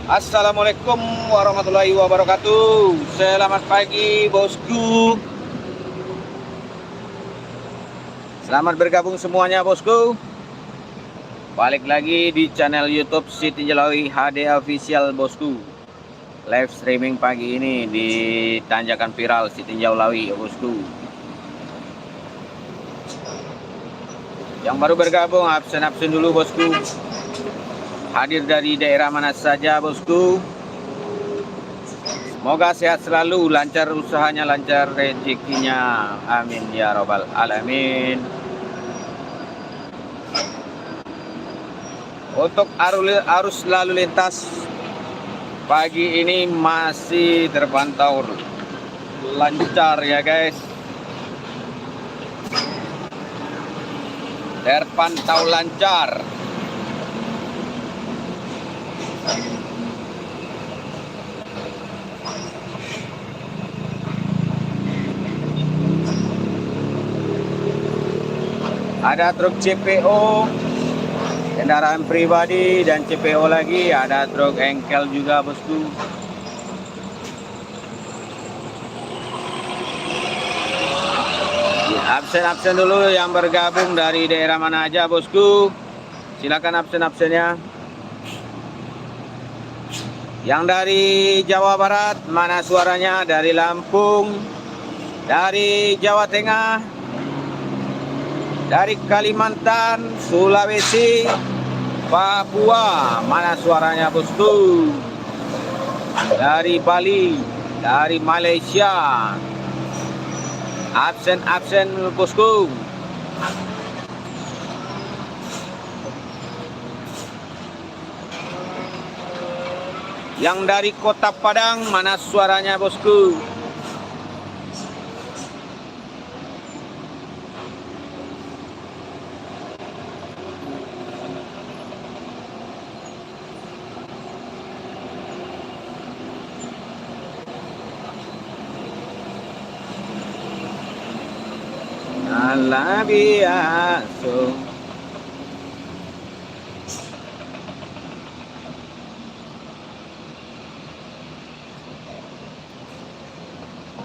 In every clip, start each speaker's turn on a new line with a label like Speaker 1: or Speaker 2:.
Speaker 1: Assalamualaikum warahmatullahi wabarakatuh. Selamat pagi bosku. Selamat bergabung semuanya bosku. Balik lagi di channel YouTube Si Tinjau Lawi HD Official bosku. Live streaming pagi ini di tanjakan viral Si Tinjau Lawi bosku. Yang baru bergabung absen-absen dulu bosku. Hadir dari daerah mana saja bosku. Semoga sehat selalu, lancar usahanya, lancar rezekinya. Amin ya robbal alamin. Untuk arus lalu lintas pagi ini masih terpantau lancar ya guys. Terpantau lancar. Ada truk CPO, kendaraan pribadi, dan CPO lagi. Ada truk engkel juga bosku. Absen-absen dulu yang bergabung dari daerah mana aja bosku. Silakan absen-absennya. Yang dari Jawa Barat, mana suaranya? Dari Lampung, dari Jawa Tengah, dari Kalimantan, Sulawesi, Papua, mana suaranya bosku? Dari Bali, dari Malaysia. Absen bosku. Yang dari Kota Padang, mana suaranya bosku? Alabiaso.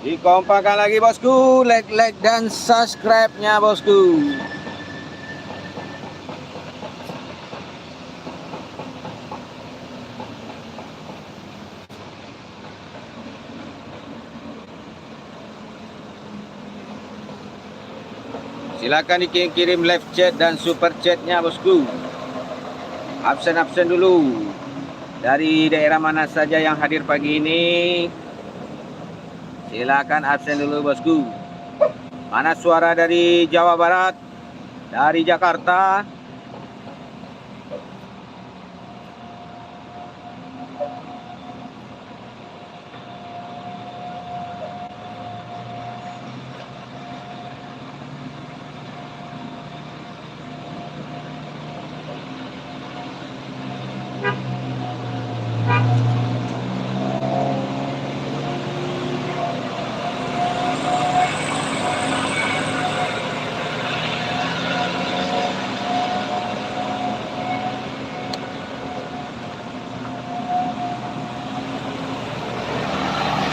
Speaker 1: Dikompakan lagi bosku, like dan subscribe-nya bosku. Silakan dikirim live chat dan super chatnya bosku. Absen dulu. Dari daerah mana saja yang hadir pagi ini? Silakan absen dulu bosku. Mana suara dari Jawa Barat? Dari Jakarta?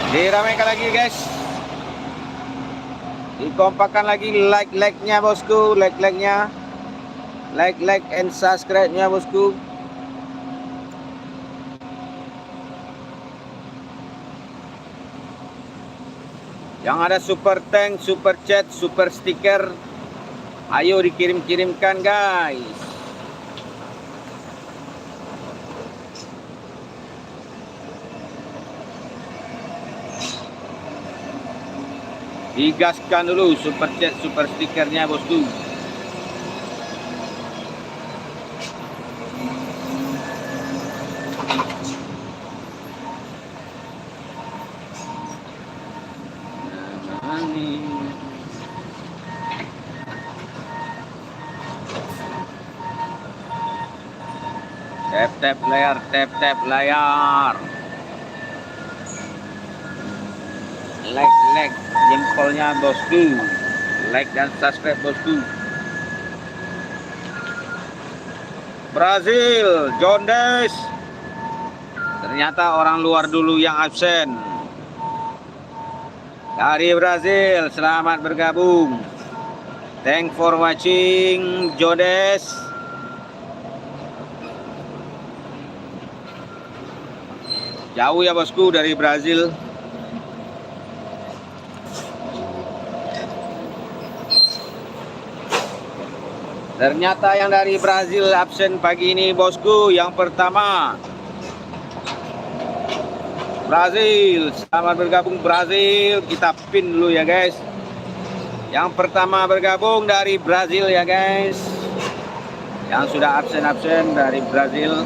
Speaker 1: Diramaikan lagi guys. Dikompakan lagi like-nya bosku, like-nya. Like and subscribe-nya bosku. Yang ada super thank, super chat, super stiker, ayo dikirim-kirimkan guys. Digaskan dulu super chat, super stikernya bosku. Tap layar. Like jempolnya bosku. Like dan subscribe bosku. Brazil, John Des. Ternyata orang luar dulu yang absen. Dari Brazil, selamat bergabung. Thanks for watching, Jodes. Jauh ya bosku dari Brazil. Ternyata yang dari Brazil absen pagi ini bosku. Yang pertama Brazil, selamat bergabung Brazil. Kita pin dulu ya guys. Yang pertama bergabung dari Brazil ya guys. Yang sudah absen dari Brazil.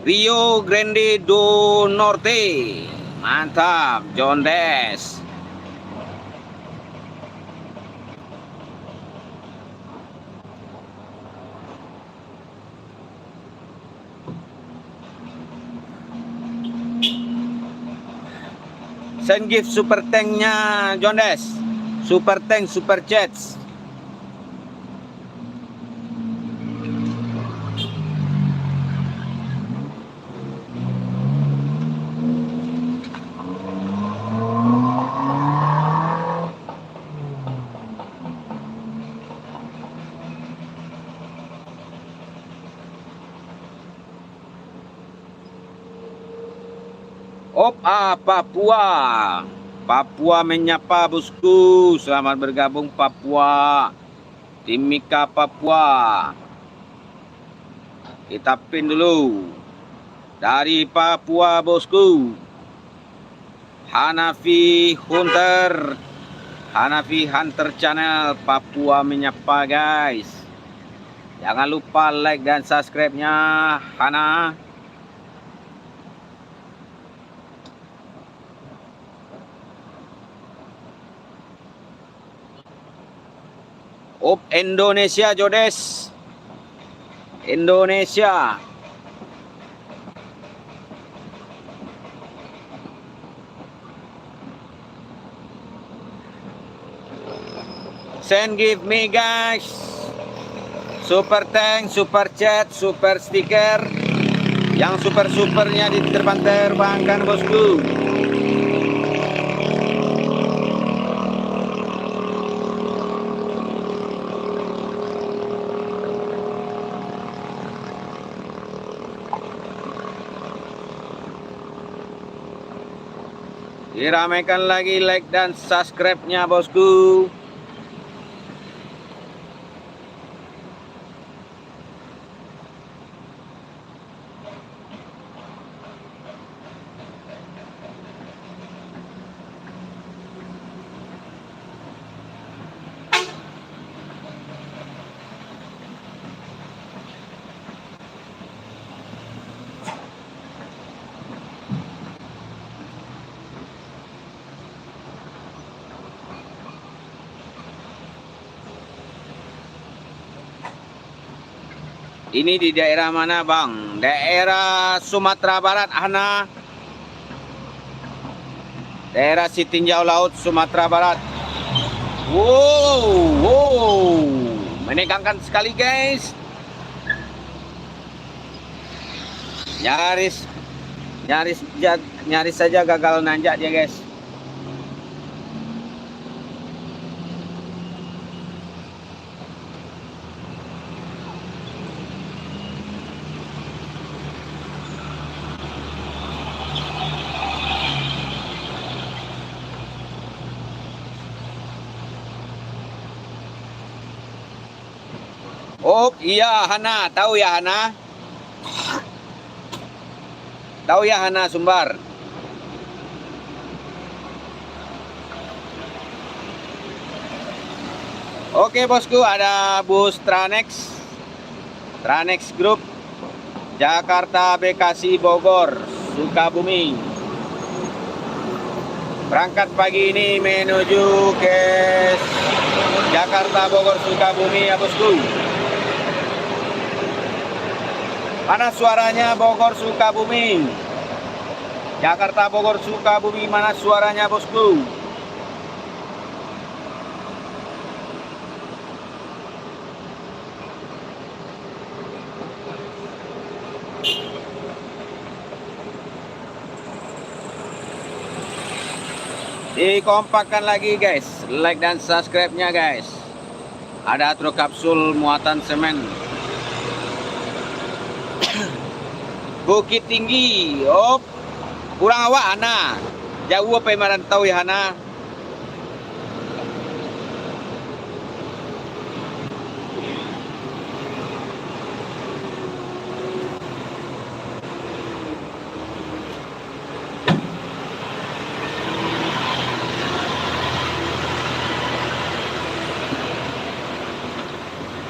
Speaker 1: Rio Grande do Norte. Mantap, John Des. Send gift super tanknya John Des. Super tank, super chats. Papua. Papua menyapa bosku. Selamat bergabung Papua. Timika Papua. Kita pin dulu. Dari Papua bosku. Hanafi Hunter. Hanafi Hunter Channel Papua menyapa guys. Jangan lupa like dan subscribe-nya Hana. Indonesia Jodes. Indonesia. Send give me guys. Super tank, super chat, super stiker. Yang super-supernya diterbang-terbangkan bosku. Diramaikan lagi like dan subscribe-nya bosku. Ini di daerah mana bang? Daerah Sumatera Barat Hana. Daerah Sitinjau Laut Sumatera Barat. Wow, menegangkan sekali guys. Nyaris saja gagal nanjak dia guys. Oh iya Hana, tahu ya Hana? Tahu ya Hana Sumbar? Oke bosku, ada bus Tranex Group Jakarta, Bekasi, Bogor, Sukabumi. Berangkat pagi ini menuju ke Jakarta, Bogor, Sukabumi ya bosku. Mana suaranya Bogor, Sukabumi? Jakarta, Bogor, Sukabumi, mana suaranya bosku? Dikompakkan lagi guys, like dan subscribe-nya guys. Ada truk kapsul muatan semen. Bukit Tinggi, op. Kurang awak Hana. Jauh apa yang merantau ya Hana?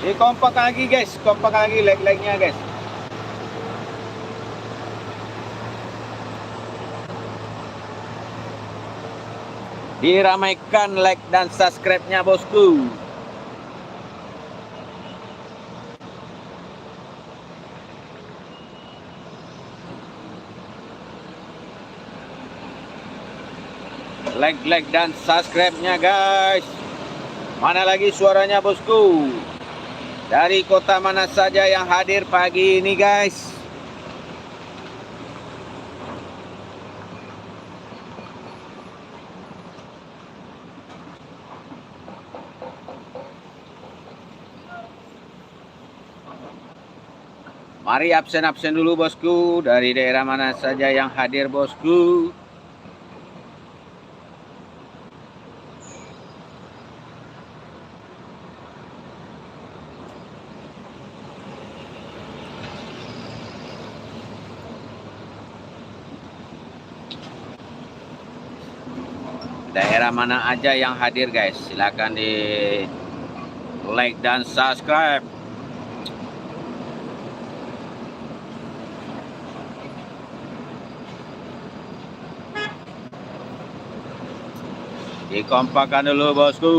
Speaker 1: Dikompakkan lagi guys, kompakkan lagi like-nya guys. Diramaikan like dan subscribe-nya bosku. Like dan subscribe-nya guys. Mana lagi suaranya bosku? Dari kota mana saja yang hadir pagi ini guys? Mari absen-absen dulu bosku. Dari daerah mana saja yang hadir bosku? Daerah mana aja yang hadir guys? Silahkan di like dan subscribe. Dikompakkan dulu bosku,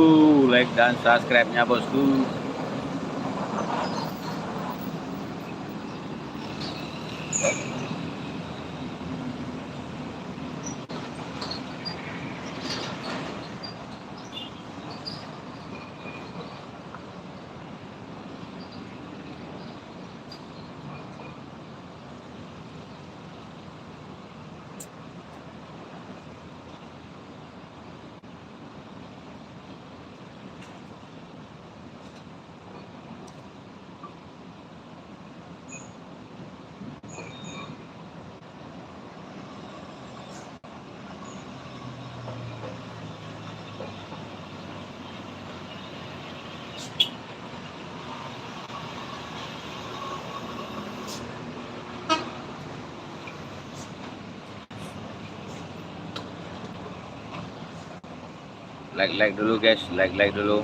Speaker 1: like dan subscribe-nya bosku. Like dulu guys, like dulu.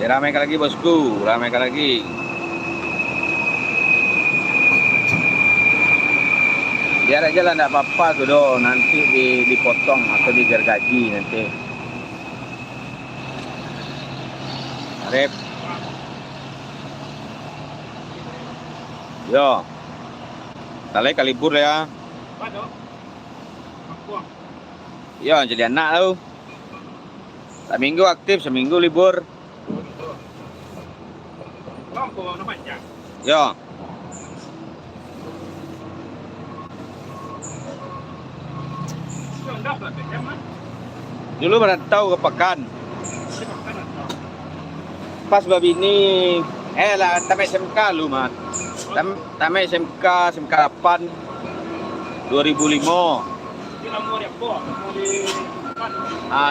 Speaker 1: Ramaikan lagi bosku, ramaikan lagi. Biar aja lah, enggak apa-apa tuh do, nanti dipotong atau digergaji nanti. Arif. Yo. Talai kalibur ya. Yo, jadi anak lu. Seminggu aktif, seminggu libur. Yo. Dulu merantau ke Pekan. Pas babi ini lah tamat SMK lu mah. Tamat SMK 8 2005.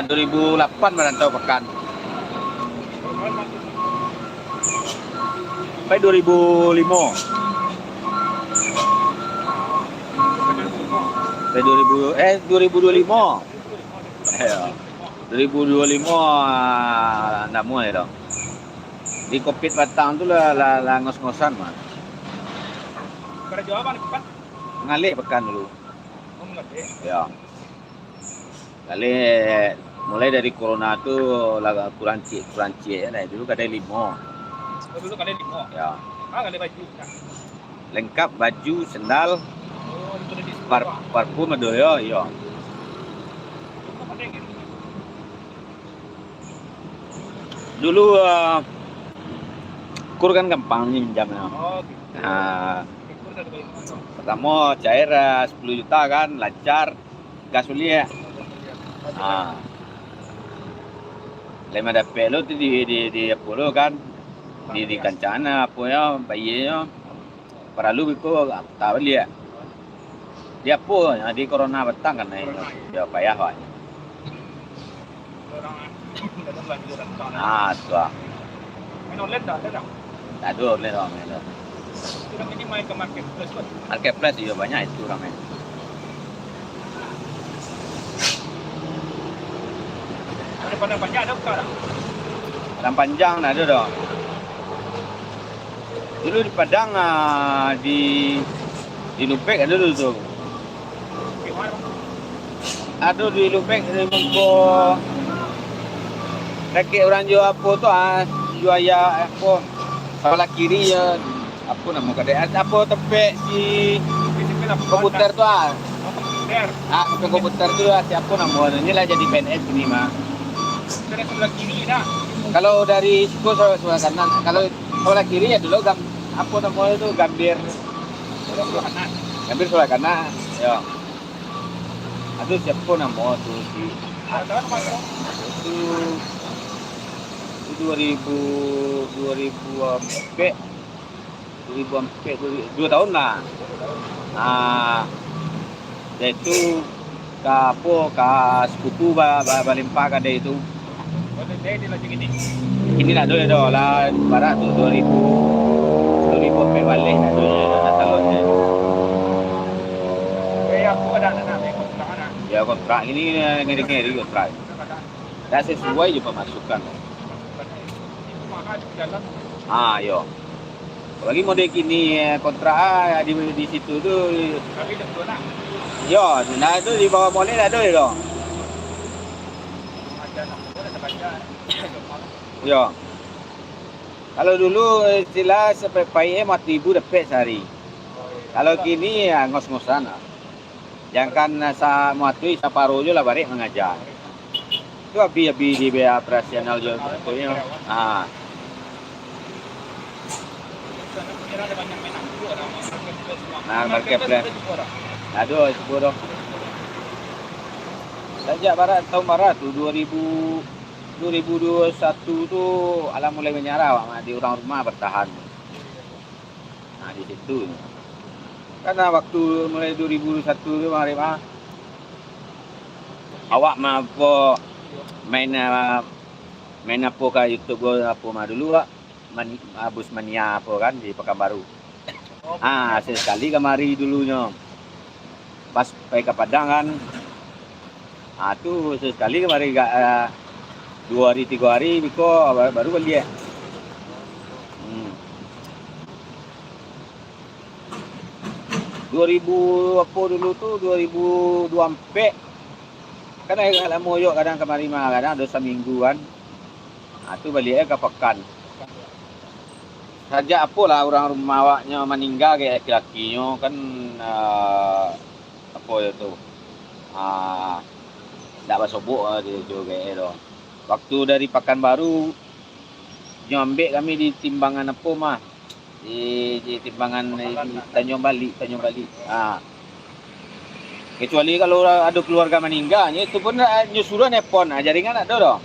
Speaker 1: 2008 merantau Pekan. Sampai 2005. Sampai 2025. 2025 anda mulai dong. Di Covid Batang tu lah ngos-ngosan mah.
Speaker 2: Kerja apa nih Pekan?
Speaker 1: Ngalik Pekan dulu. Ya. Kali mulai dari corona tuh lah kurang ya. Dulu kadang 5.
Speaker 2: Dulu kalian 5.
Speaker 1: Ya.
Speaker 2: Kalian baju.
Speaker 1: Lengkap baju, sendal,
Speaker 2: Itu di
Speaker 1: parfum ada ya. Ya. Dulu kur kan gampang minjamnya.
Speaker 2: Oh, gitu.
Speaker 1: Nah, pertama cair 10 juta kan, lancar, gas beli ya. Lima dapat lo tu di Apollo kan, di Kancana apa ya, bayinya, perlu itu tak beli ya. Dia apa? Di Corona Batang kan, dia payah kan. Tu.
Speaker 2: Main online dah, ada.
Speaker 1: Tak ada online orang main.
Speaker 2: Orang ini main ke marketplace kan.
Speaker 1: Marketplace juga banyak itu ramai.
Speaker 2: Ada pada banyak ada sekarang.
Speaker 1: Padang Panjang ada dong. Dulu di Padang di Lupek ada dulu tu. Ada di Lupek di Mengko. Rakyat orang jual apa tu jual ya apa sebelah kiri ya apa nama kedai apa tepek di komputer tu komputer. Komputer tu siapa nama ni lah jadi PNS ni mah.
Speaker 2: Sebelah kiri dah.
Speaker 1: Kalau dari situ sebelah kanan. Kalau sebelah kiri ya dulu apa nama itu Gambir. Gambir sebelah kanan. Ya. Aduh siapa nama tu si. Itu 2004 2 tahun lah. Itu sepupu balimpa kada itu. Ini nak dulu dah lah barat tu 2000 balik nak dulu dah talonnya.
Speaker 2: Aku ada anak kontrak anak.
Speaker 1: Ya kontrak ini ngeri kontrak. Dah sesuai je pemasukan.
Speaker 2: Jalan.
Speaker 1: Yo. Lagi model kini kontrak di situ tu.
Speaker 2: Tapi dah nak.
Speaker 1: Yo, nah tu di bawah model ada dong. Yo. Kalau dulu istilah sampai payah 4.000 dapat sehari. Kalau kini ngos-ngosan. Jangan sa muatui separuh je lah balik mengajar. Itu habis di biaya operasional je betulnya. Nah, marketplace. Aduh, itu bodoh. Sejak tahun barat tu 2021 tu alam mulai menyarah di orang rumah bertahan. Di situ. Karena waktu mulai 2001 tu hari awak mah apa main apa ke YouTube apa mah dulu Abus Mania apa kan di Pekanbaru. Sekali kemari dulunya. Pas pergi ke Padang kan. Tu sekali kemari 2 hari 3 hari biko baru beli ya. 2000 apa dulu tu 2024 kan kalau moyok kadang kemari mah kadang ada seminggu kan. Tu balik ke Pekan. Saja apalah orang rumah awaknya meninggal kayak laki-lakinya kan apa ya tu. Tak bersobok dia juga tu. Waktu dari Pekanbaru nyambil kami di timbangan apa mah. Di timbangan Tanjung Bali. Kecuali kalau ada keluarga meninggalnya itu pun nyusuran nepon jaringan ada dong.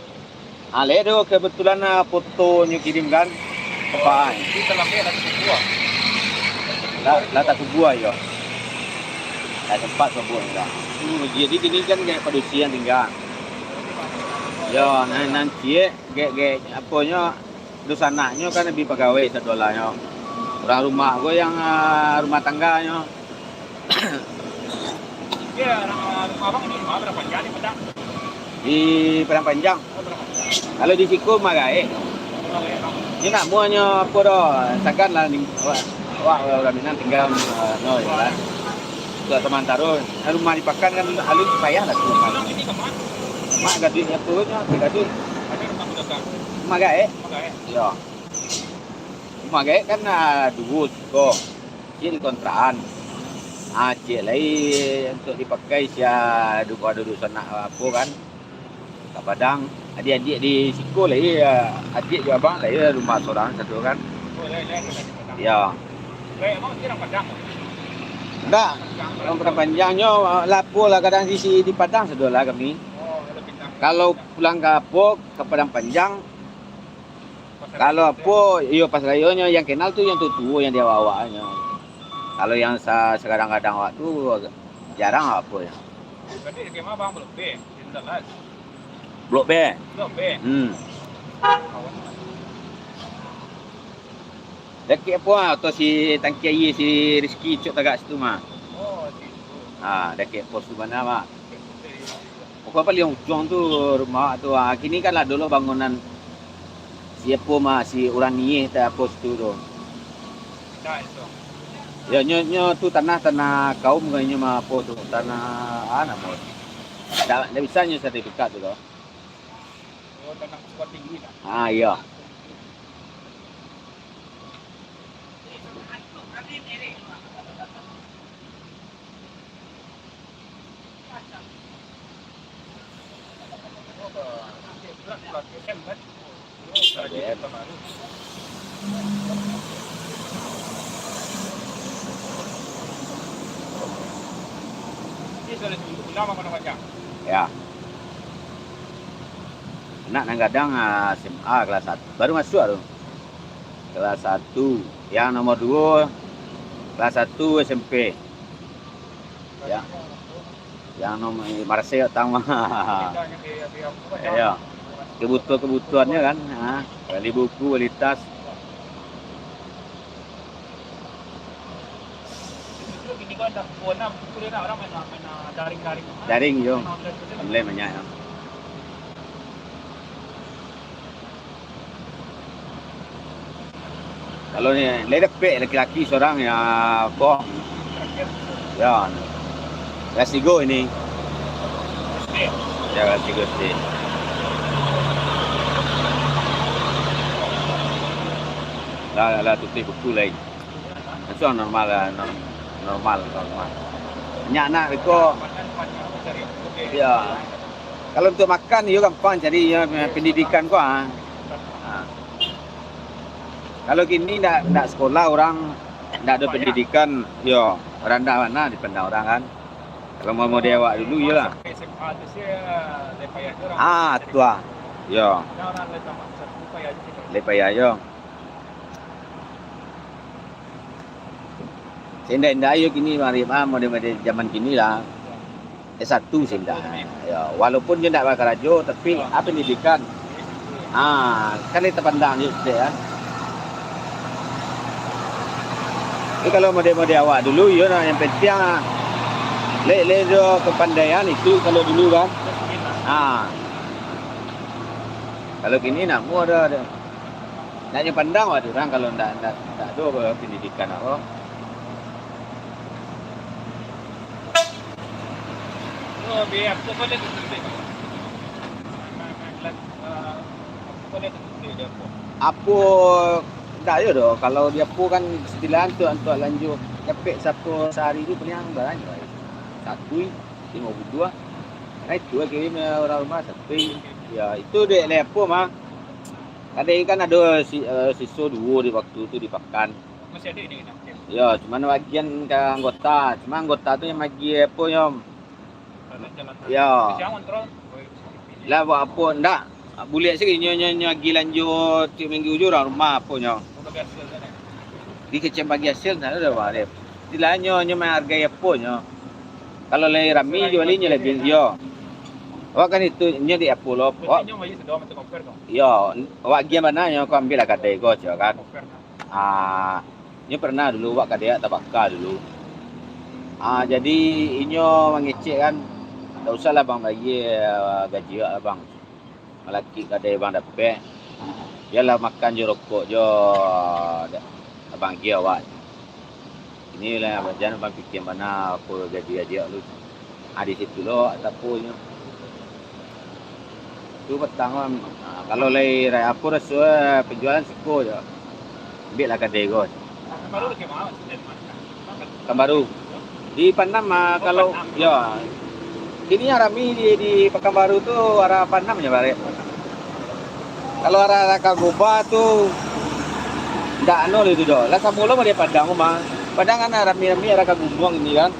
Speaker 1: Ale do kebetulan foto nyu kirim kan apa
Speaker 2: Di dalamnya ada sebuah.
Speaker 1: lah tak gua yo. Tak tempat sebuah enggak. Jadi gini kan kayak pedusian tinggal. Yo nanti apanya dosananya kan lebih pegawai $1. Orang rumah gue yang rumah tangganya
Speaker 2: Iya, rumah abang ini rumah berapa jam di Padang?
Speaker 1: di Padang Panjang.
Speaker 2: Oh, berapa jam?
Speaker 1: Kalau di siku mah gae.
Speaker 2: Berapa ya, Bang?
Speaker 1: Ini nak muanya apa dah? Sakan lah ni. Wah, orang Minang tinggal no ya kan. Ke teman tarun. Rumah dipakan kan alun payah lah tu.
Speaker 2: Abang ini kemana?
Speaker 1: Mak gaduh nya punya, gaduh.
Speaker 2: Ada rumah pedagang.
Speaker 1: Rumah gae.
Speaker 2: Rumah ya?
Speaker 1: Ya. Rumah gae kan dua kok. Ini kontraan. Cik lain untuk dipakai sia duduk sana apa kan. Kat Padang. Adik-adik di siku lah adik juga abang lah rumah seorang satu kan.
Speaker 2: Oh, lain di Padang.
Speaker 1: Ya.
Speaker 2: Baik, abang mesti orang Padang.
Speaker 1: Enggak. Orang Padang Panjangnya lapor lah kadang di Padang sedolah kami.
Speaker 2: Oh, ada bintang.
Speaker 1: Kalau pulang ke Apok ke Padang Panjang, kalau apa, iyo pas rayonya yang kenal tuh yang tua yang dia bawanya. Kalau yang sekarang kadang waktu jarang apa ya.
Speaker 2: Berarti di kemah abang belum B. Di Dalas.
Speaker 1: Blok B.
Speaker 2: Belum B. Kawan.
Speaker 1: Dekat apa atau si tangki air si Rizky cuk tagak situ mah.
Speaker 2: Oh, situ.
Speaker 1: Dekat pos tu mana mah. Pokok paling ujung tu rumah tu. Kini kan lah dulu bangunan siapa mah si orang ni tak pos tu tu.
Speaker 2: Dah itu.
Speaker 1: Ya nyo tu tanah kaum kayaknya mah apa tu tanah nama. Tak bisa nyo sertifikat tu tu.
Speaker 2: Oh, tanah kuat tinggi dah.
Speaker 1: Iya.
Speaker 2: Ini sudah lama mana macam?
Speaker 1: Ya. Anak nang kadang SMA kelas 1. Baru masuk tu. Kelas 1. Yang nomor 2 kelas 1 SMP. Ya. Yang nomor Marcel tama. Ya. Kebutuhannya kan, beli buku, beli tas.
Speaker 2: Ini kan dah warna kuliah nak orang main daring-daring.
Speaker 1: Daring yo. Online banyak ya. Kalau ni ledek laki-laki seorang ya kok. Ya. Rasigo ini. Ya rasigo sih. Lah tutup buku lagi. Itu normal lah, normal. Banyak anak itu ya. Kalau untuk makan ya gampang cari ya, pendidikan kok. Kalau gini ndak sekolah orang ndak ada pendidikan, yo orang ndak mana dipandang orang kan. Kalau mau dewa dulu ya lah.
Speaker 2: SMA tu saya lepayah orang.
Speaker 1: Tua. Yo,
Speaker 2: Orang lepayah je.
Speaker 1: lepaya yo. Sendak ayo kini mari model zaman kini lah. S1 sendak. Ya, walaupun dia ndak bakal rajo tapi apa pendidikan. Kan kita pandang je ya. Jadi kalau model-model awak dulu ya yang penting le kepandaian itu kalau dulu kan. Kalau kini nak mau ada. Nak pandang ada orang kalau ndak ada pendidikan apa.
Speaker 2: Oh, biar aku boleh tutup. Boleh tutup dia pun.
Speaker 1: Apa tak ada doh. Kalau dia pun kan setilan tu untuk lanjut. Capek siapa sehari tu paling banyak. 1.52. Itu kirim orang rumah sampai. Ya, itu dek lepo mah. Kadang kan ada siswa 2 di waktu tu dipakan.
Speaker 2: Masih ada ini nak.
Speaker 1: Ya, cuma bagian ke anggota. Cuma anggota tu yang bagi apa yang
Speaker 2: Jalan.
Speaker 1: Ya.
Speaker 2: Siang kontrol.
Speaker 1: Lah buat apa ndak? Boleh sikit nyo pergi lanjut tiap minggu je orang rumah apa nyo.
Speaker 2: Bukan biasa kan.
Speaker 1: Di kecem bagi hasil tak ada apa dia. Sila nyo main harga apa nyo. Kalau lagi rami jual nyo lebih yo. Awak kan itu nyo di apa lo?
Speaker 2: Berarti nyo mai sedang macam compare dong.
Speaker 1: Yo, awak gian mana nyo kau ambil lah kadai go kan.
Speaker 2: Compare.
Speaker 1: Nyo pernah dulu awak kadai tabaka dulu. Jadi inyo mengecek kan. Tak usahlah bang bagi gaji awak bang. Malaki kadai bang dapat. Yalah makan je rokok je abang dia awak. Inilah jangan abang fikir mana apa gaji lu. Di situ lo ataupun tu petang lah. Kalau lagi apa rasa penjualan seko je. Ambil lah kadai go.
Speaker 2: Baru ke mana?
Speaker 1: Kan baru. Di Panam kalau ya ini rami di Pekanbaru tu arah Panam je balik. Kalau arah Kagoba tu ndak anu itu dah. Lah samula mah dia Padang mah. Padang kan rami-rami arah Kagumbang ini kan.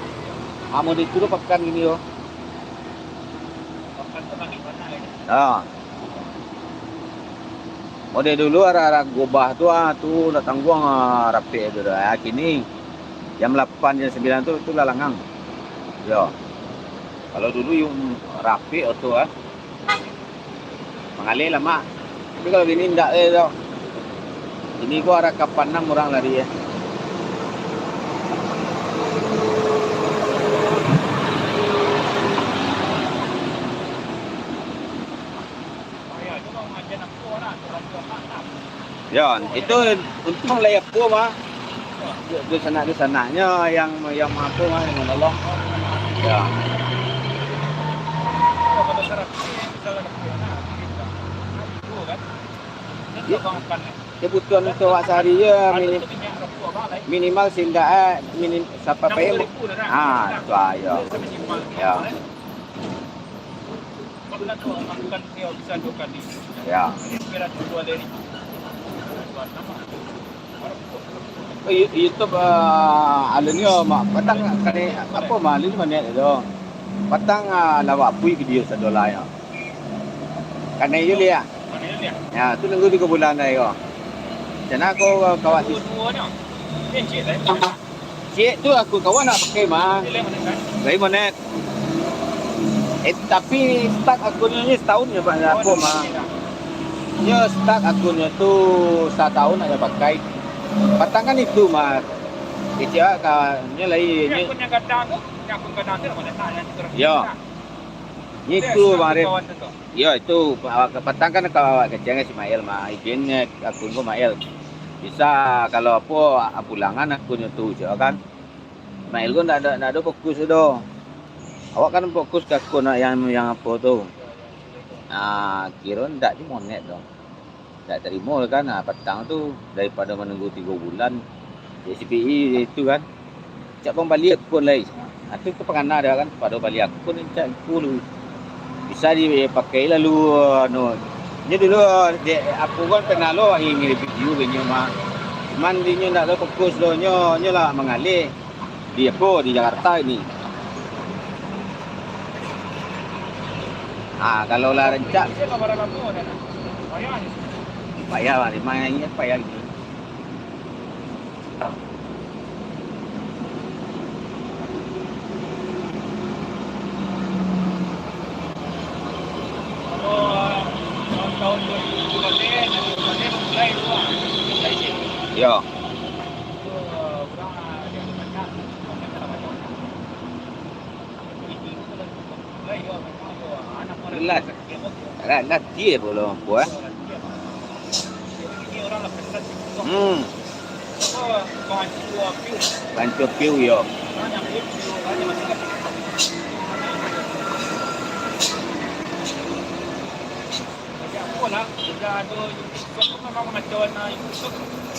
Speaker 1: Mau di tu pekan gini yo. Mode dulu arah Gobah tu nak tangguang rapi itu dah. Kini jam 8 jam 9 tu lalangang. Yo. Kalau dulu yung rapi tu mengalir lama. Tapi kalau gini ndak tau. Ini gua arah Kapanang orang lari ya. Ya, itu untung lah apa mah. Di sananya yang apa mah yang menolong. Ya. Kebutuhan untuk awak sehari je minimal sindak siapa payah. Tu ayo. Ya. Ya. YouTube alunyo patang kani apa mali mana itu. Patang lawak pui video $1 ya. Kanai je dia. Ya, tu nunggu 3 bulan dah yo. Macam aku kawan cik tu aku kawan nak pakai mah. Lain mana. Tapi start akunnya ni setahun je pak apa mah. Nya start akunnya tu 1 tahun aja pakai. Patang kan itu mah. Kecil nya lain nya.
Speaker 2: Akun yang kadang tu mana tanya
Speaker 1: Yo. Itu kemarin. Ya itu petang kan kalau kecilnya si Mael mah izinnya akun gua Mael. Bisa kalau apa pulangan akunnya tu je kan. Mael gua enggak ada fokus tu. Awak kan fokus ke akun yang apa tu. Kira enggak di monet dong. Tak terima kan petang tu daripada menunggu 3 bulan CPI itu kan. Cak bang balik akun lain. Itu kepengana dia kan pada balik akun cak akun bisa dipakai lalu Ini dulu aku kan kenal lo ingin video benyo mah. Cuman dia ndak ada fokus lo nyo lah mengalir di apa di Jakarta ini. Kalau lah rencak payah lah, mainnya payah gitu.
Speaker 2: tahun 2012 mulai keluar.
Speaker 1: Ya. Lah dia belum buat. Bantu piu yo.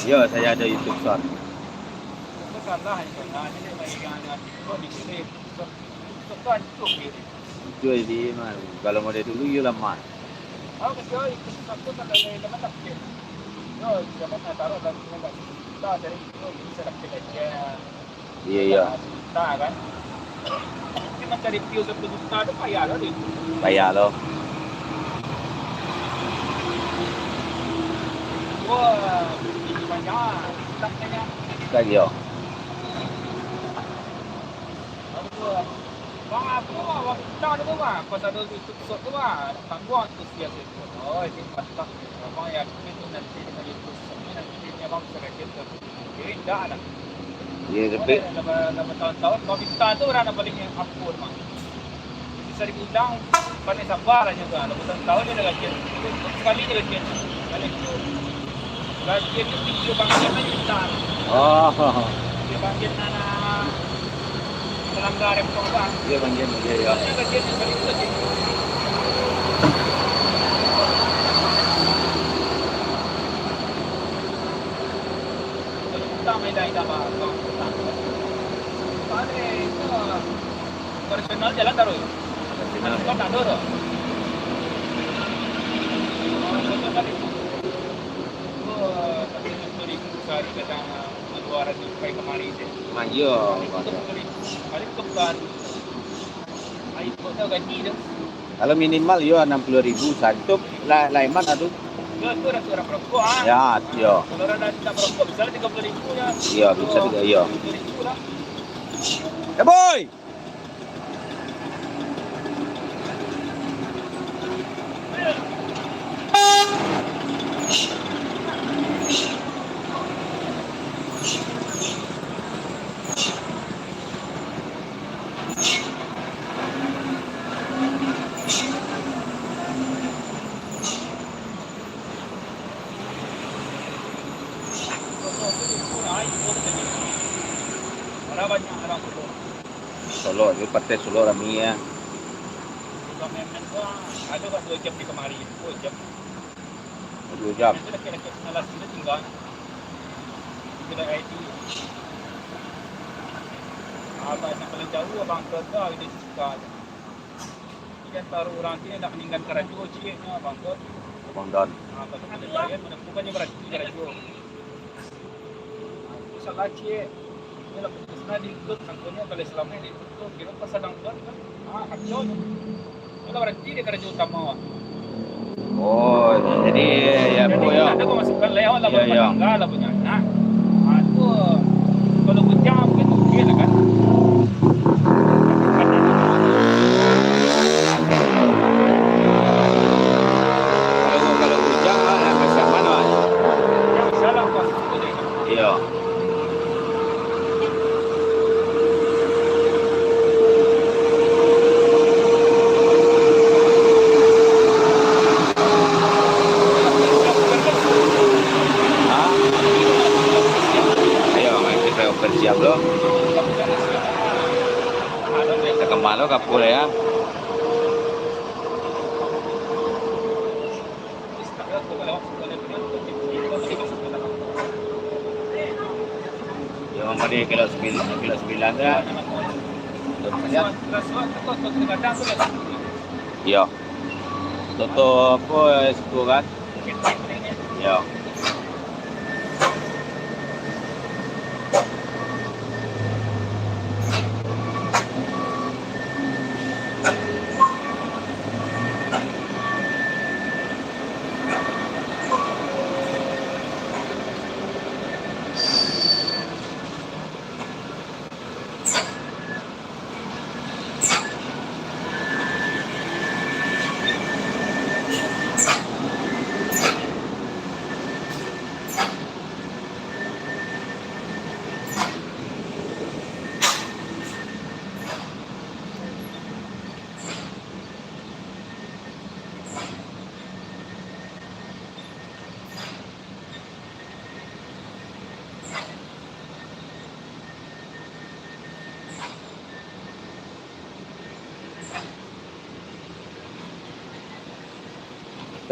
Speaker 1: Ya, saya ada YouTube Short. Jual di mana? Kalau mau dari dulu ya lama. Iya.
Speaker 2: Mungkin mencari view 1 juta tu payah lah dia.
Speaker 1: Payah lo.
Speaker 2: Wah, ini banyak. Tak banyak.
Speaker 1: Lagi yo.
Speaker 2: Apa? Bang apa? Bang tak ada bang. Pas ada YouTube short tu bang. Tangguh tu siap itu. Oh, ini mantap. Abang ya itu nanti dengan YouTube short ni nanti dia bang sedikit tu. Jadi dah lah.
Speaker 1: Iya tapi
Speaker 2: Dah bertahun-tahun. Kau minta tu orang yang paling upload bang. Bisa dibilang paling sabar aja tu. Lepas tahun dia dah gajian. Sekali dia gajian. Kali itu. Gajian itu video bangkitan aja minta.
Speaker 1: oh
Speaker 2: Video bangkitan melanggar yang betul bang.
Speaker 1: iya banjir ya.
Speaker 2: Gajian yang paling itu gajian. Kalau kita main dah bang. Ada itu personal jalan taruh. Personal kau tak ada. Betul tadi. Tapi untuk di sehari kadang luar sampai kemari je.
Speaker 1: Manjo.
Speaker 2: Kali tu bukan. Air pun dah gaji dah.
Speaker 1: Kalau minimal yo 60.000 satu laiman aduh.
Speaker 2: Itu orang perokok ah.
Speaker 1: Ya, yo.
Speaker 2: Kalau orang nak perokok bisa 30.000 ya.
Speaker 1: Iya, bisa juga iya.
Speaker 2: 30.000 lah.
Speaker 1: Eh boy.
Speaker 2: Orang banyak orang perokok.
Speaker 1: Solo, yo partai Solo rami ya.
Speaker 2: Ada kan 2 jam di kemari. 2 jam.
Speaker 1: 2 jam.
Speaker 2: Itu laki-laki senalas sini tinggal. Kita IT. Apa yang paling jauh abang kerja itu suka. Ikan taruh orang sini nak meninggal kerajo ciknya abang ke.
Speaker 1: Bang Don.
Speaker 2: Apa tu ada saya bukannya kerajo. Salah cik. Ini lah putusnya diikut sangkunya kalau selama ini itu kira pasadang don kan. Kacau tu. Kalau berarti dia kerajo utama.
Speaker 1: Oh, jadi ya po yo.
Speaker 2: Ada kau masukkan lewat lah
Speaker 1: Ya, ya.
Speaker 2: enggak lah punya. Nah, itu kalau kejam itu okey lah kan.
Speaker 1: Kalau hujan lah yang macam mana?
Speaker 2: Yang salah pas itu dia.
Speaker 1: Iya. Ayo, kita bersiap lo. Kita kemana kapul ya? Yang mana kilo 9 dah. Iya. Toto apa itu kan? Iya.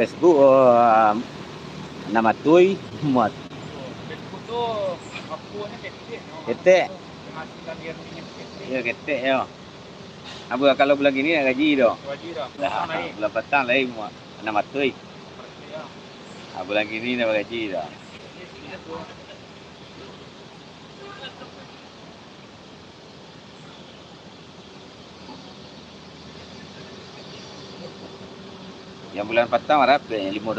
Speaker 1: Facebook nama Tui Muat.
Speaker 2: Facebook tu aku ni ketik.
Speaker 1: Ketik.
Speaker 2: Penghasilan dia punya ketik.
Speaker 1: Ya ketik ya. Apa kalau bulan gini nak gaji dah.
Speaker 2: Wajib dah.
Speaker 1: Dah
Speaker 2: Naik.
Speaker 1: bulan petang lagi Muat. Nama Tui.
Speaker 2: Ya.
Speaker 1: Bulan gini nak gaji dah. Yang bulan petang harap $5.
Speaker 2: Ikut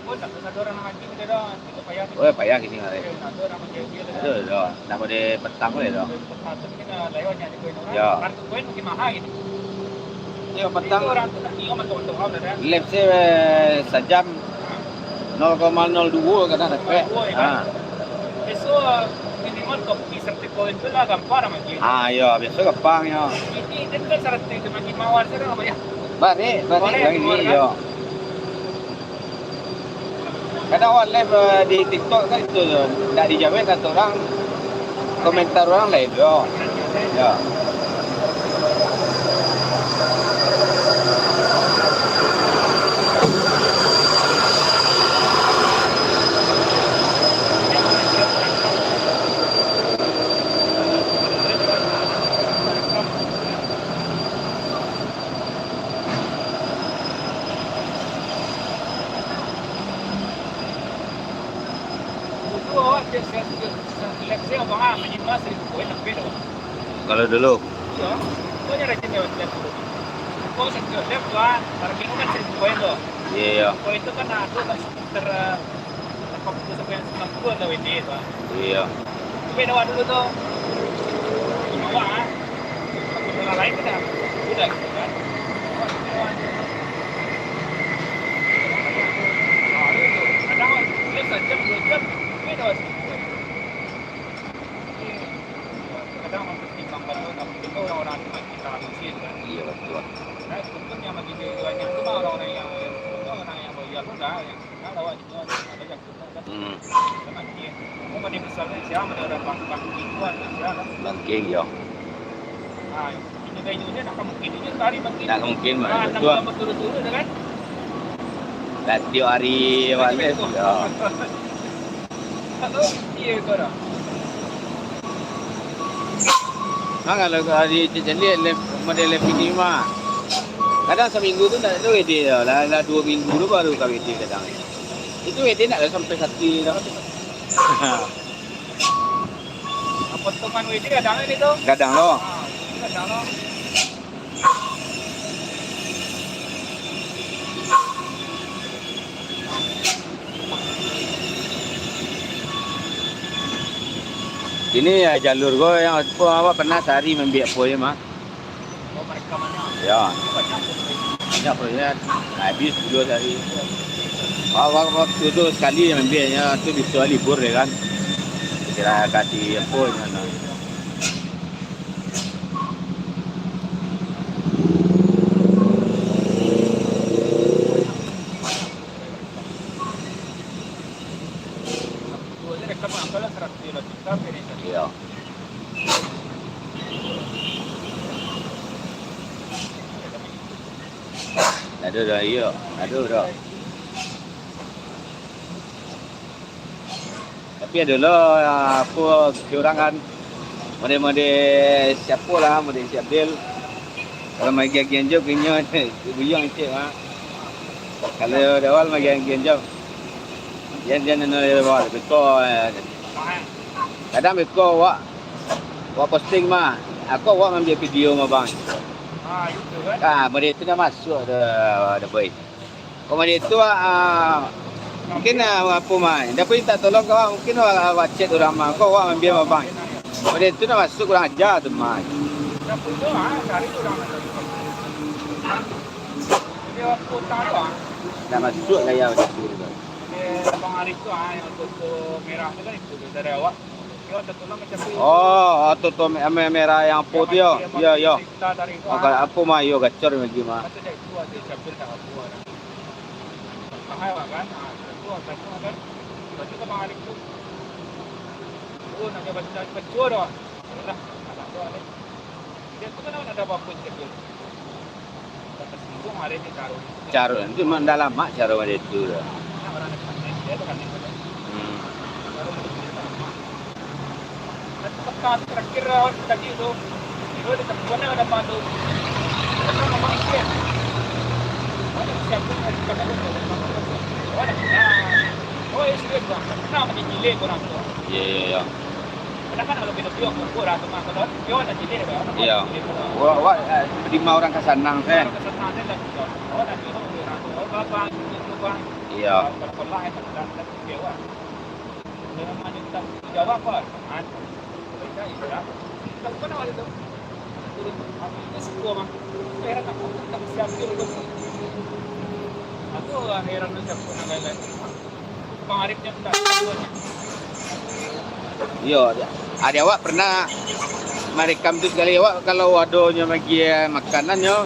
Speaker 2: pun tak satu orang lagi kita dah. Kita payah.
Speaker 1: Oh, payah gini hari.
Speaker 2: Ada orang macam dia dah.
Speaker 1: Aduh, dah. Nak pada petang boleh dah.
Speaker 2: Satu mungkin lewatnya di koin orang.
Speaker 1: Ya.
Speaker 2: Kartu koin mungkin mahal gitu.
Speaker 1: Tengok petang.
Speaker 2: Itu orang tu nak tengok betul-betul dah.
Speaker 1: Lab saya sejam 0,02 kadang dapat. Ha.
Speaker 2: Besok minimal kopi serta koin tu lah gampang sama dia.
Speaker 1: Ya, biasa gampang ya.
Speaker 2: Ini kan serta itu bagi mawar sekarang apa ya?
Speaker 1: Balik lagi
Speaker 2: keluar, kan?
Speaker 1: ya. Kadang orang live di TikTok kan itu tak dijawab kata orang komentar orang live ya. Ya.
Speaker 2: Saya orang minimal 1,000 koin lebih dah.
Speaker 1: Kalau dulu.
Speaker 2: Ya, kau ni rajin lewat lab dulu. Kau setiap lab kan, target kan 1,000 koin tu.
Speaker 1: Iya.
Speaker 2: Koin tu kan ada kan sekitar 80 sampai 90 lah WD tu.
Speaker 1: Iya.
Speaker 2: Tapi dah dulu tu. Bawa ah. Kalau lain kan dah udah gitu kan. Kadang lab sejam 2 jam, tapi dah kadang masih timbang baru tapi itu orang-orang kita habisin kan.
Speaker 1: Iya betul.
Speaker 2: Nah, sebetulnya bagi banyak cuma orang-orang yang bayar sudah yang ada wajibnya ada yang sudah kan. Sama dia. Mau di misalnya siapa ada bank gituan siapa.
Speaker 1: Banking ya.
Speaker 2: Nah, ini kayaknya nak mungkin ini hari mungkin.
Speaker 1: Tak mungkin mah.
Speaker 2: Nah,
Speaker 1: Betul.
Speaker 2: betul-betul kan.
Speaker 1: Dah tiap hari wales ya.
Speaker 2: Kalau dia itu dah.
Speaker 1: Kalau hari Cicali model ini mah kadang seminggu tu tak ada WD dah. Lah 2 minggu tu baru kau WD kadang. Itu WD nak sampai 1 dah.
Speaker 2: Potongan WD kadang ini tu.
Speaker 1: Kadang loh.
Speaker 2: Kadang loh.
Speaker 1: Ini ya jalur gua yang apa pernah sehari membiak poy mah.
Speaker 2: Oh, mereka mana?
Speaker 1: Ya,
Speaker 2: Banyak
Speaker 1: banyak proyek habis 2 hari. Waktu itu sekali membiaknya tu di soal libur ya kan. Kira kasih apa mana. Ya. Ada dah iya, ada dah. Tapi adalah apa orang kan model-model siapa lah, model siap deal. Kalau mai gian jauh punya buyang cik ah. Kalau awal mai gian jauh. Gian no lewat betul. Kadang betul wak posting mah. Aku wak ambil video mah bang.
Speaker 2: itu kan.
Speaker 1: Model itu dah masuk dah baik. Kalau model itu mungkin apa mah. Dah pun tak tolong kau mungkin wak chat orang mah. Kau wak ambil mah bang. Model itu dah masuk kurang ajar tu mah.
Speaker 2: Dapur tu dari tu dah masuk. Dia kota tu
Speaker 1: Dah masuk gaya macam tu.
Speaker 2: dia Bang Arif tu yang foto merah tu kan itu dari awak. Dia tertolong macam tu.
Speaker 1: Oh, tu merah yang apa tu ya? Ya, ya.
Speaker 2: Dari tu.
Speaker 1: Kalau apa mah yo gacor lagi mah.
Speaker 2: Kata dia itu ada campur tak apa. Mahal kan? Itu kan. Baca ke Bang Arif tu. Oh, nak baca kecil dah. Dah. Tak ada. Dia tu kan ada apa-apa kecil. Kata seminggu hari ni taruh.
Speaker 1: Carut itu memang dah lama carut ada itu dah.
Speaker 2: Orang nak dia tu kan ni. Tekan terakhir tadi tu. Itu di tempat ada padu. Itu memang sikit. Ada siapa yang kena tu. Oh, ini sikit bang. Kenapa ni gile korang tu?
Speaker 1: Ya.
Speaker 2: kan kalau pinopio kurang tuh mah kalau pinopio ada cilik ya.
Speaker 1: Iya. Wah, lima orang kesanang kan.
Speaker 2: Kesenangan dan oh dan itu orang tua bapak itu bang.
Speaker 1: Iya.
Speaker 2: Kalau sekolah itu dan pinopio ah. Dengan maju kita jawab apa? Kan. Mereka iya. Kita bukan awal itu. Turun itu sebuah mah. Heran aku tak siap dulu. Aku heran siap pun lain-lain. Pengaripnya enggak semuanya.
Speaker 1: Iya, ada awak pernah merekam tu sekali awak kalau wadonya bagi makanannya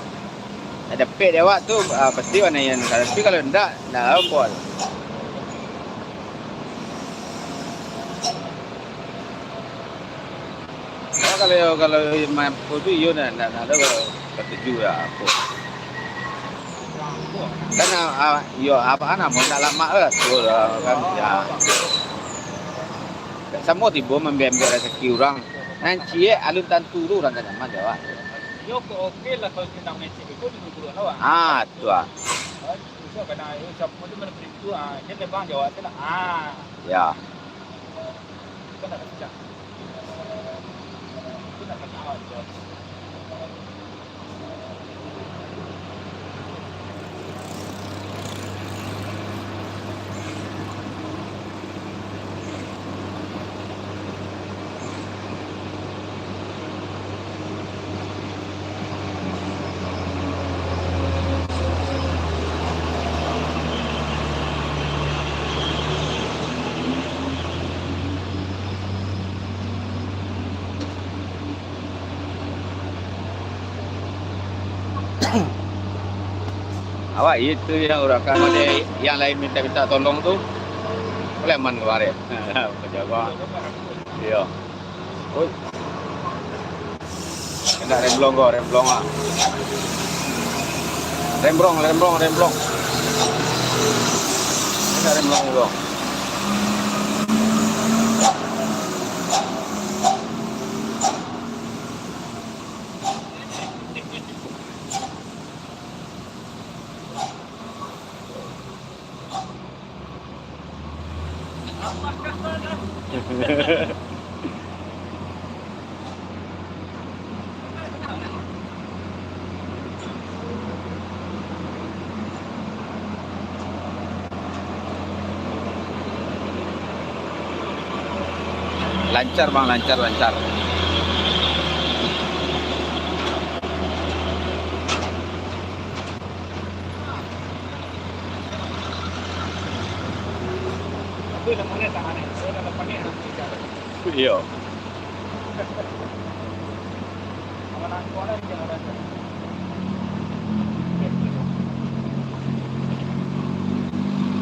Speaker 1: ada pet awak tu pasti mana yang tapi kalau enggak apa. Kalau mampu tu yo nak ada ketujuh ya aku. Karena yo apa mau tak lama lah tu kan ya. Semua tiba membiar rezeki orang. Nanti alun tantu tu orang tak nyaman jawab.
Speaker 2: Yo okey lah kalau kita main cik itu di guru awak.
Speaker 1: Tu ah.
Speaker 2: So kena siapa tu mana beri tu jadi bang jawab tu lah.
Speaker 1: Ya.
Speaker 2: Kan tak kerja. Itu nak kena awak jawab.
Speaker 1: Awak itu yang orang kan ada yang lain minta tolong tu. Boleh man kemarin. Penjaga. Iya. Oi. Kena remblong ah. Remblong. Kena remblong juga. Lancar bang, lancar.
Speaker 2: Itu dah mulai tangan ni. Saya dah lepas ni nak bicara.
Speaker 1: Iya.
Speaker 2: Aman kau ada yang ada.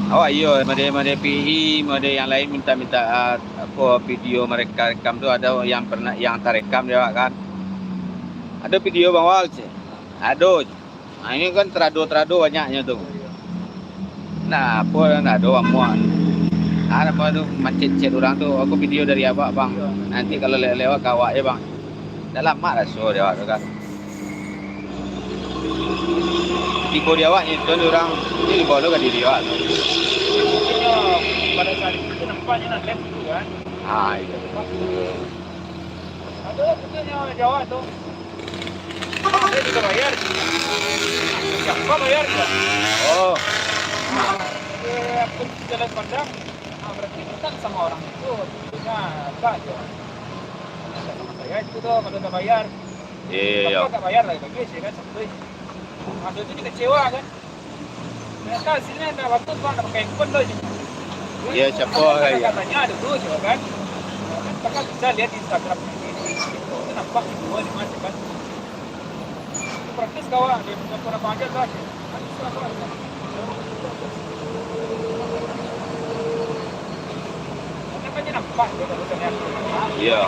Speaker 1: Awak iya, ada PI, ada yang lain minta apa video mereka rekam tu ada yang pernah yang terekam dia kan. Ada video bang Wal. Ada. Nah, ini kan terado banyaknya tu. Nah, apa nak ada muat. Apa tu macet orang tu. Aku video dari awak bang. Nanti kalau lewat kawak je bang. Dah lama dah show dia awak tu kan. Tipu dia awak itu orang ni boleh kan diri awak tu.
Speaker 2: Pada saat itu nampaknya nak left tu kan.
Speaker 1: Itu.
Speaker 2: Ada katanya jawab tu. Saya juga bayar. Siapa bayar ke?
Speaker 1: Oh.
Speaker 2: Aku jalan pandang. Berarti kita sama orang itu. Tentunya tak je. Sama saya itu tu kalau tak bayar.
Speaker 1: Iya.
Speaker 2: Kalau tak bayar lagi bagi saya kan sebetulnya. Maksud itu juga kecewa kan. Mereka sini ada waktu bang nak pakai handphone tu je.
Speaker 1: Iya siapa ya.
Speaker 2: Katanya ada dulu coba kan. Kan bisa lihat di Instagram ini. Itu nampak di dua di mana kan. Itu praktis kawan. Dia punya pernah panjang kan. Kan dia nampak dia kalau saya.
Speaker 1: Iya.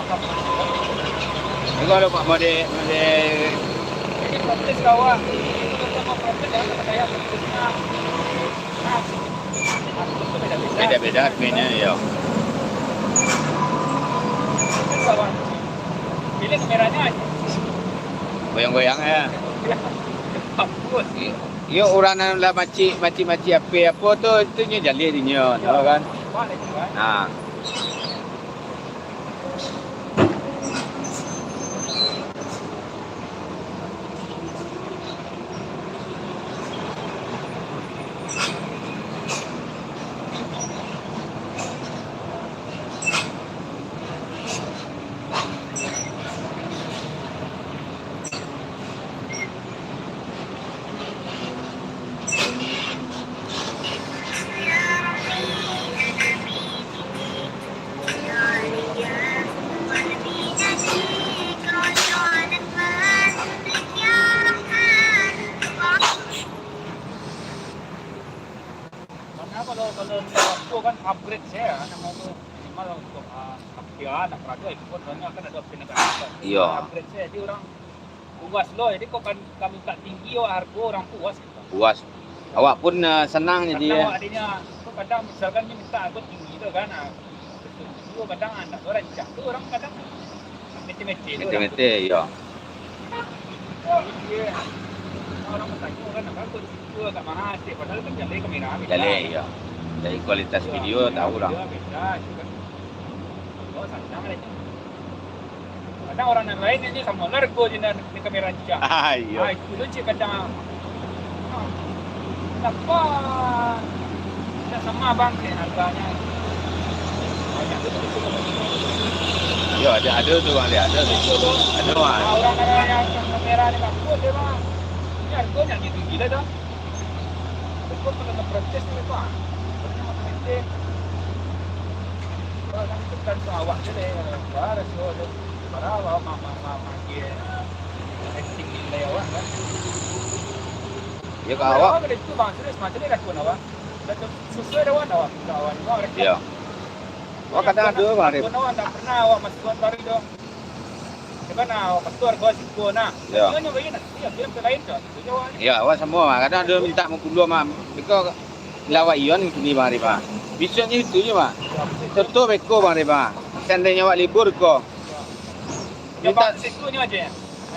Speaker 1: Kalau mau
Speaker 2: Ini praktis kawan. Itu sama praktis ya saya praktisnya.
Speaker 1: beda-beda adminnya ya.
Speaker 2: Kawan. Pilih kameranya aja.
Speaker 1: Goyang-goyang ya.
Speaker 2: Bagus.
Speaker 1: Yo orang lah maci apa tu nya jali dinya, tahu kan?
Speaker 2: Balik kan.
Speaker 1: Nah.
Speaker 2: kalau untuk kepikiran nak radio itu pun banyak kan ada opsi negara.
Speaker 1: Iya.
Speaker 2: Upgrade saya jadi orang puas loh. Jadi kok kan kami tak tinggi harga orang puas gitu.
Speaker 1: Puas. Awak pun senang jadi
Speaker 2: Karena
Speaker 1: ya.
Speaker 2: awak adanya kok kadang misalkan dia minta aku tinggi tu kan. Itu kadang anak tu rancang tu orang kadang mete-mete tu.
Speaker 1: Mete-mete ya.
Speaker 2: Dia orang bertanya kan aku itu agak mahal sih. Padahal kan jalan kamera.
Speaker 1: Jale ya. Dari kualitas video tahu lah.
Speaker 2: Beda, itu kan. Oh, sanang aja. Kadang orang yang lain ini sama largo je di kamera rancang.
Speaker 1: Iya.
Speaker 2: Itu lucu kadang. Kenapa? Tidak sama bang harganya.
Speaker 1: Yo ada tu bang dia ada tu. Ada bang.
Speaker 2: Orang yang kamera ni bagus dia bang. Ini harganya gitu gila dah. Betul kena protes ni bang. Pernah makan itu. Orang itu kan awak je deh. Baru so para awak mama dia acting nilai awak kan.
Speaker 1: Ya kau awak.
Speaker 2: Awak itu bang serius macam ni dah pun awak. Dah sesuai dengan awak. Awak.
Speaker 1: Ya. Awak kadang ada bang dia.
Speaker 2: Awak tak pernah awak masuk tuan baru tu. Sebab awak masuk harga siku na.
Speaker 1: Ya.
Speaker 2: Dia nyoba ini. Dia film lain tu. Dia awak ni.
Speaker 1: Ya awak semua bang. Kadang ada minta mengpuluh bang. Beko lawak ion kini bang dia bang. Bisanya itu je bang. Contoh beko bang dia bang. Seandainya awak libur ko.
Speaker 2: Dia bang situnya aja.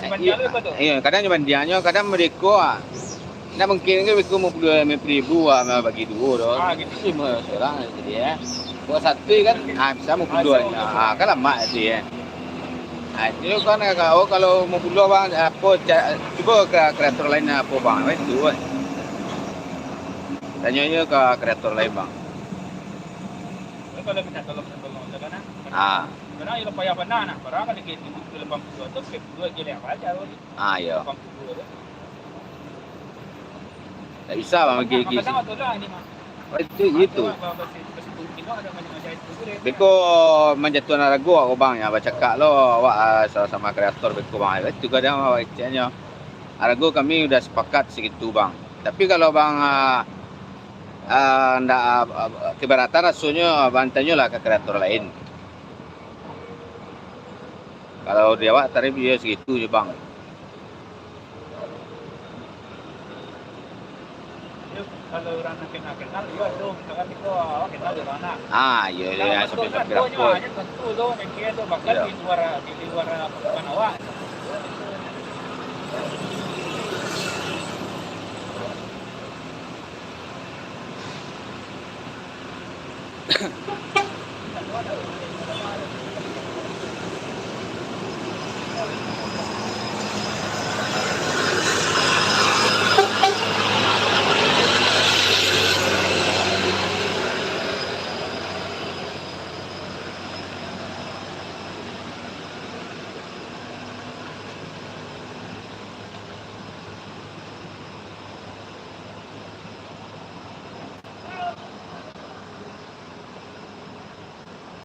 Speaker 2: Bandar lu tu.
Speaker 1: Iya, kadang cuma dianya, kadang mereka nak mungkin ke mereka mau puluh ribu bagi dua dah.
Speaker 2: Gitu.
Speaker 1: Semua seorang jadi ya. Buat satu kan, bisa mau puluh. Kan lama tu ya. Itu kan kalau mau puluh bang, apa cuba ke kreator lain apa bang, itu kan. Tanya ke kreator lain bang.
Speaker 2: Kalau minta tolong kan. Karena ia payah benar nak. Barang kalau kita itu 82 tu, 82 je yang aja.
Speaker 1: Ya.
Speaker 2: 82 tu.
Speaker 1: Tak bisa bang bagi.
Speaker 2: Kadang tu lah ni mah.
Speaker 1: Itu. Beko menjatuhkan ragu aku bang ya baca kak lo awak sama kreator beko bang itu kadang awak istilahnya ragu kami udah sepakat segitu bang tapi kalau bang ndak keberatan rasanya bantanya lah ke kreator lain kalau dia awak tarif dia segitu je bang.
Speaker 2: Kalau orang nak kenal, ya tu misalkan itu awak kenal di mana.
Speaker 1: Ya sampai berapa?
Speaker 2: Tentu tu yang kira tu bakal di luar bukan awak.